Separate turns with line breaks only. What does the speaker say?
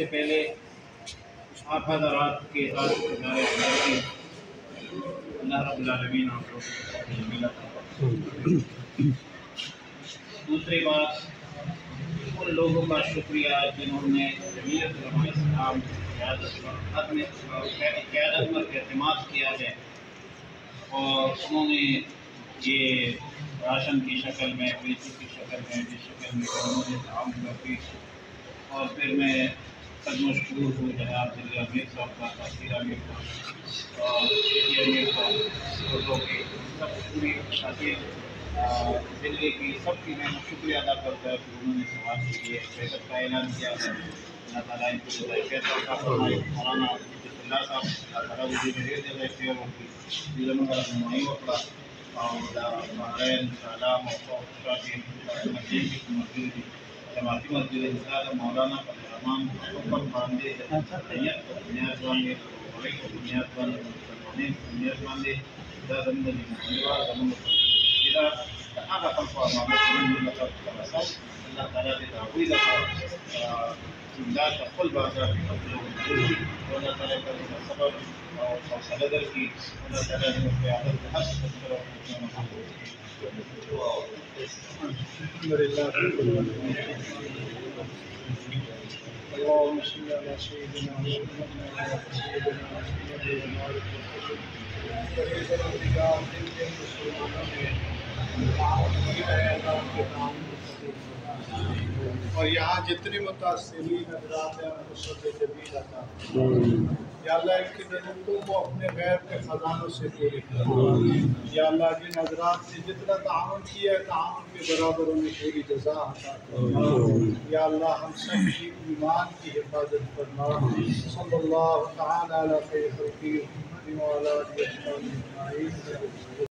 سے پہلے آپ حضرات کے ساتھ اللہ رب العالمین آپ کو ملا۔ دوسری بات، ان لوگوں کا شکریہ جنہوں نے جمعیت علماء اسلام قیادت پر اعتماد کیا ہے، اور انہوں نے یہ راشن کی شکل میں، بیچو کی شکل میں، جس شکل میں انہوں نے تعاون کرتی، اور پھر میں قد مشکور ہوں جناب ضلع امیر صاحب کا، تحصیل امیر کا، اور امیر کا، اردو کی سب پوری تحصیل دلی کی سب کی میں شکریہ ادا کرتا ہے کہ انہوں نے سماج کے لیے بہتر کا اعلان کیا ہے۔ اللہ تعالیٰ ان کو ذائقہ عطا فرمائے۔ مولانا اللہ صاحب اللہ تعالیٰ وزیر جزائے خیر وکیل ضلع کا رہنمائی وکڑا، اور بحرین سلام مسجد جماعتی مسجد انسان مولانا رحمان محمد باندے بنیاد باندے بنیاد باندے زندگی اللہ تعالیٰ کے تعویذ امداد کا فل بازار اللہ تعالیٰ کا صبر اور حوصلہ در کی اللہ تعالیٰ نے قیادت حق
اللهم صل على سيدنا محمد وعلى سيدنا محمد وبارك اور یہاں جتنے متاثرین حضرات ہیں ان کو صدر جمیل عطا یا اللہ ان کی ضرورتوں کو اپنے غیب کے خزانوں سے پوری کر۔ یا اللہ جن حضرات نے جتنا تعاون کیا ہے تعاون کے برابر انہیں پوری جزا عطا فرما۔ یا اللہ ہم سب کی ایمان کی حفاظت فرما۔ صلی اللہ تعالی علی خیر خلقہ محمد وعلی آلہ وصحبہ اجمعین۔